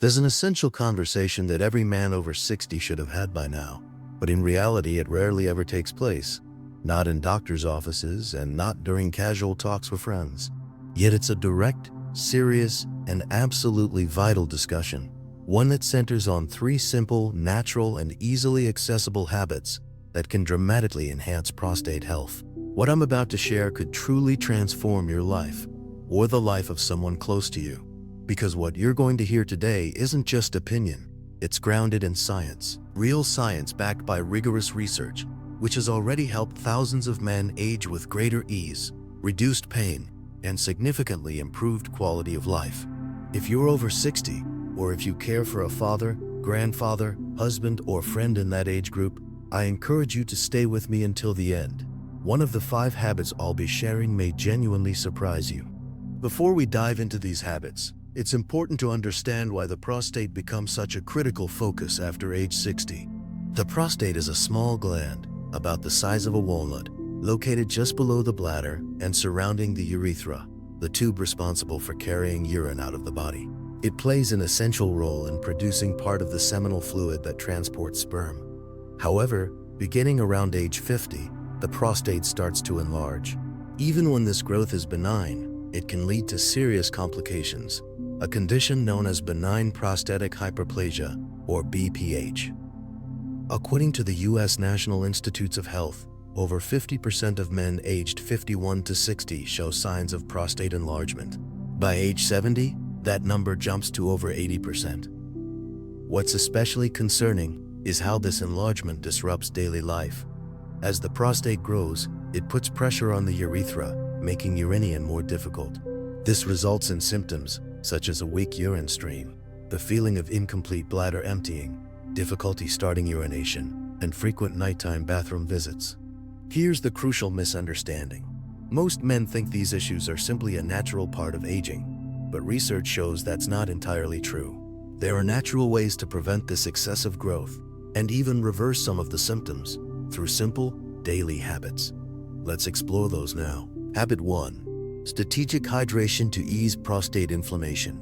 There's an essential conversation that every man over 60 should have had by now, but in reality it rarely ever takes place. Not in doctors' offices and not during casual talks with friends. Yet it's a direct, serious, and absolutely vital discussion. One that centers on three simple, natural, and easily accessible habits that can dramatically enhance prostate health. What I'm about to share could truly transform your life, or the life of someone close to you. Because what you're going to hear today isn't just opinion, it's grounded in science. Real science backed by rigorous research, which has already helped thousands of men age with greater ease, reduced pain, and significantly improved quality of life. If you're over 60, or if you care for a father, grandfather, husband, or friend in that age group, I encourage you to stay with me until the end. One of the 5 habits I'll be sharing may genuinely surprise you. Before we dive into these habits, it's important to understand why the prostate becomes such a critical focus after age 60. The prostate is a small gland, about the size of a walnut, located just below the bladder and surrounding the urethra, the tube responsible for carrying urine out of the body. It plays an essential role in producing part of the seminal fluid that transports sperm. However, beginning around age 50, the prostate starts to enlarge. Even when this growth is benign, it can lead to serious complications, a condition known as benign prostatic hyperplasia, or BPH. According to the U.S. National Institutes of Health, over 50% of men aged 51 to 60 show signs of prostate enlargement. By age 70, that number jumps to over 80%. What's especially concerning is how this enlargement disrupts daily life. As the prostate grows, it puts pressure on the urethra, making urination more difficult. This results in symptoms such as a weak urine stream, the feeling of incomplete bladder emptying, difficulty starting urination, and frequent nighttime bathroom visits. Here's the crucial misunderstanding. Most men think these issues are simply a natural part of aging, but research shows that's not entirely true. There are natural ways to prevent this excessive growth and even reverse some of the symptoms through simple, daily habits. Let's explore those now. Habit 1. Strategic hydration to ease prostate inflammation.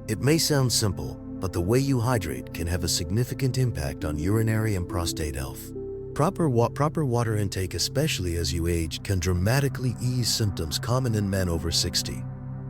It may sound simple, but the way you hydrate can have a significant impact on urinary and prostate health. Proper water intake, especially as you age, can dramatically ease symptoms common in men over 60.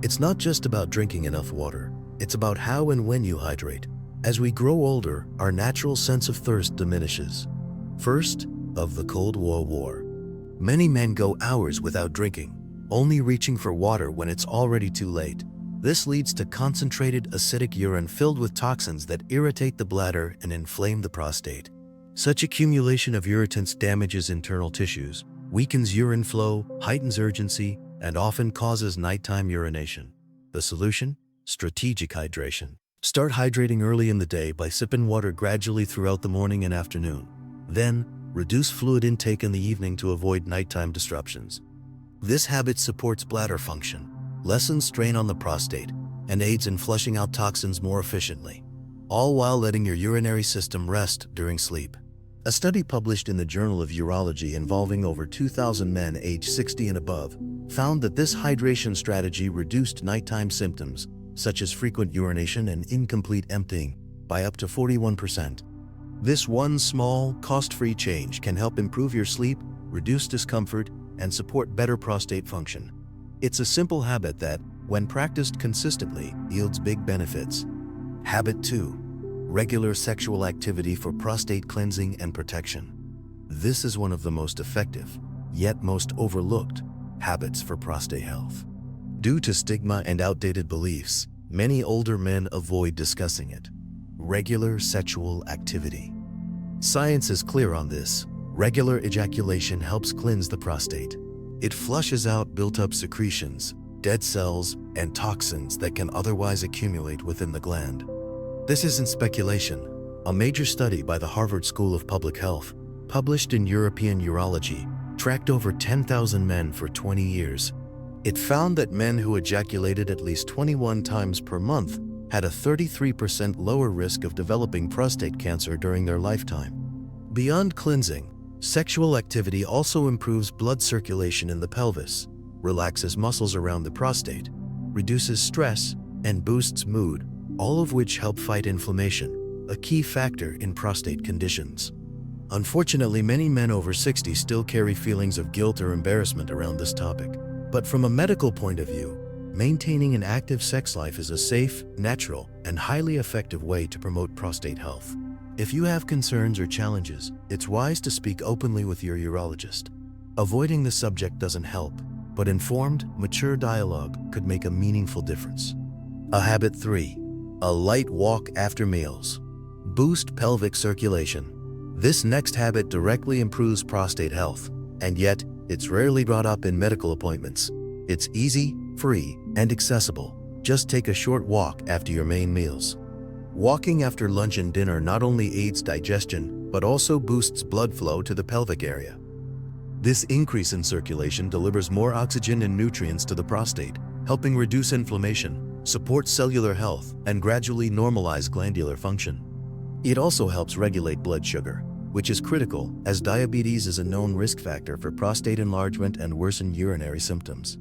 It's not just about drinking enough water, it's about how and when you hydrate. As we grow older, our natural sense of thirst diminishes. First, of the Cold War. Many men go hours without drinking, only reaching for water when it's already too late. This leads to concentrated acidic urine filled with toxins that irritate the bladder and inflame the prostate. Such accumulation of irritants damages internal tissues, weakens urine flow, heightens urgency, and often causes nighttime urination. The solution? Strategic hydration. Start hydrating early in the day by sipping water gradually throughout the morning and afternoon. Then, reduce fluid intake in the evening to avoid nighttime disruptions. This habit supports bladder function, lessens strain on the prostate, and aids in flushing out toxins more efficiently, all while letting your urinary system rest during sleep. A study published in the Journal of Urology involving over 2,000 men aged 60 and above found that this hydration strategy reduced nighttime symptoms, such as frequent urination and incomplete emptying, by up to 41%. This one small, cost-free change can help improve your sleep, reduce discomfort, and support better prostate function. It's a simple habit that, when practiced consistently, yields big benefits. Habit 2. Regular sexual activity for prostate cleansing and protection. This is one of the most effective, yet most overlooked, habits for prostate health. Due to stigma and outdated beliefs, many older men avoid discussing it. Regular sexual activity. Science is clear on this. Regular ejaculation helps cleanse the prostate. It flushes out built-up secretions, dead cells, and toxins that can otherwise accumulate within the gland. This isn't speculation. A major study by the Harvard School of Public Health, published in European Urology, tracked over 10,000 men for 20 years. It found that men who ejaculated at least 21 times per month had a 33% lower risk of developing prostate cancer during their lifetime. Beyond cleansing, sexual activity also improves blood circulation in the pelvis, relaxes muscles around the prostate, reduces stress, and boosts mood, all of which help fight inflammation, a key factor in prostate conditions. Unfortunately, many men over 60 still carry feelings of guilt or embarrassment around this topic. But from a medical point of view, maintaining an active sex life is a safe, natural, and highly effective way to promote prostate health. If you have concerns or challenges, it's wise to speak openly with your urologist. Avoiding the subject doesn't help, but informed, mature dialogue could make a meaningful difference. Habit 3. A light walk after meals. Boost pelvic circulation. This next habit directly improves prostate health, and yet it's rarely brought up in medical appointments. It's easy, free, and accessible. Just take a short walk after your main meals. Walking after lunch and dinner not only aids digestion, but also boosts blood flow to the pelvic area. This increase in circulation delivers more oxygen and nutrients to the prostate, helping reduce inflammation, support cellular health, and gradually normalize glandular function. It also helps regulate blood sugar, which is critical as diabetes is a known risk factor for prostate enlargement and worsened urinary symptoms.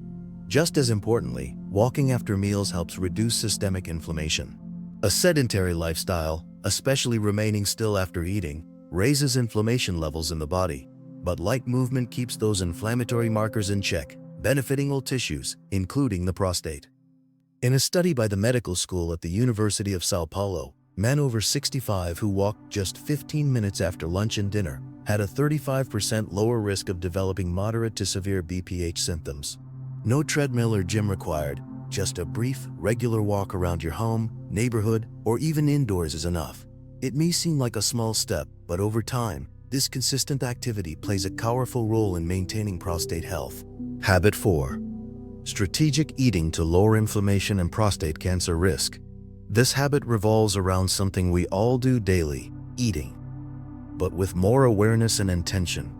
Just as importantly, walking after meals helps reduce systemic inflammation. A sedentary lifestyle, especially remaining still after eating, raises inflammation levels in the body, but light movement keeps those inflammatory markers in check, benefiting all tissues, including the prostate. In a study by the medical school at the University of Sao Paulo, men over 65 who walked just 15 minutes after lunch and dinner had a 35% lower risk of developing moderate to severe BPH symptoms. No treadmill or gym required, just a brief, regular walk around your home, neighborhood, or even indoors is enough. It may seem like a small step, but over time, this consistent activity plays a powerful role in maintaining prostate health. Habit 4. Strategic eating to lower inflammation and prostate cancer risk. This habit revolves around something we all do daily, eating. But with more awareness and intention,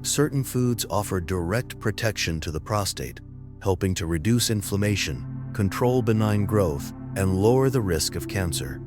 certain foods offer direct protection to the prostate, helping to reduce inflammation, control benign growth, and lower the risk of cancer.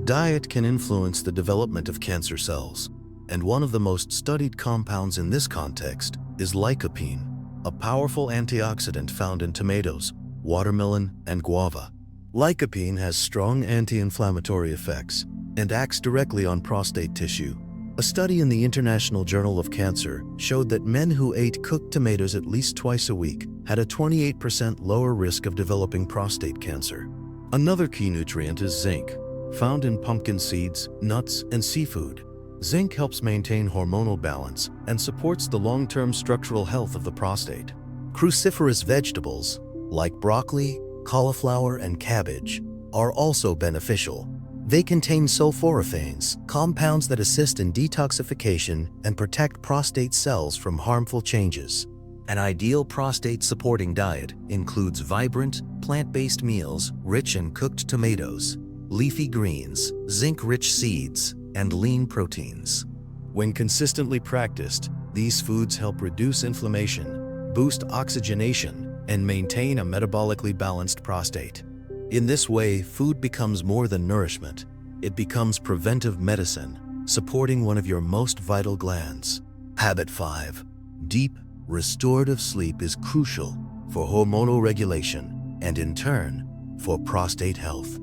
Diet can influence the development of cancer cells, and one of the most studied compounds in this context is lycopene, a powerful antioxidant found in tomatoes, watermelon, and guava. Lycopene has strong anti-inflammatory effects and acts directly on prostate tissue. A study in the International Journal of Cancer showed that men who ate cooked tomatoes at least twice a week had a 28% lower risk of developing prostate cancer. Another key nutrient is zinc, found in pumpkin seeds, nuts, and seafood. Zinc helps maintain hormonal balance and supports the long-term structural health of the prostate. Cruciferous vegetables, like broccoli, cauliflower, and cabbage, are also beneficial. They contain sulforaphanes, compounds that assist in detoxification and protect prostate cells from harmful changes. An ideal prostate-supporting diet includes vibrant, plant-based meals rich in cooked tomatoes, leafy greens, zinc-rich seeds, and lean proteins. When consistently practiced, these foods help reduce inflammation, boost oxygenation, and maintain a metabolically balanced prostate. In this way, food becomes more than nourishment. It becomes preventive medicine, supporting one of your most vital glands. Habit 5. Deep, restorative sleep is crucial for hormonal regulation and, in turn, for prostate health.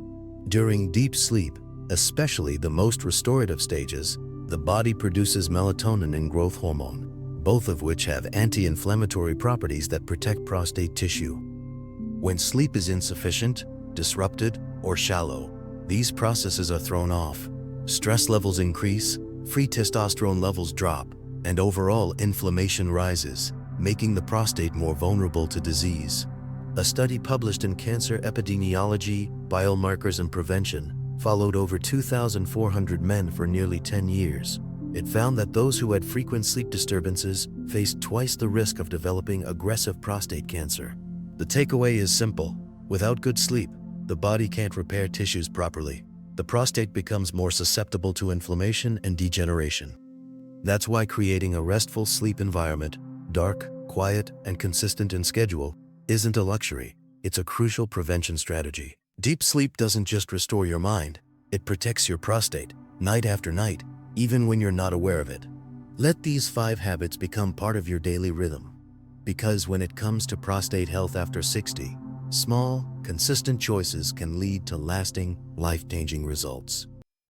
During deep sleep, especially the most restorative stages, the body produces melatonin and growth hormone, both of which have anti-inflammatory properties that protect prostate tissue. When sleep is insufficient, disrupted, or shallow, these processes are thrown off. Stress levels increase, free testosterone levels drop, and overall inflammation rises, making the prostate more vulnerable to disease. A study published in Cancer Epidemiology, Biomarkers and Prevention followed over 2,400 men for nearly 10 years. It found that those who had frequent sleep disturbances faced twice the risk of developing aggressive prostate cancer. The takeaway is simple. Without good sleep, the body can't repair tissues properly. The prostate becomes more susceptible to inflammation and degeneration. That's why creating a restful sleep environment, dark, quiet, and consistent in schedule, isn't a luxury. It's a crucial prevention strategy. Deep sleep doesn't just restore your mind, it protects your prostate, night after night, even when you're not aware of it. Let these 5 habits become part of your daily rhythm. Because when it comes to prostate health after 60, Small, consistent choices can lead to lasting, life-changing results.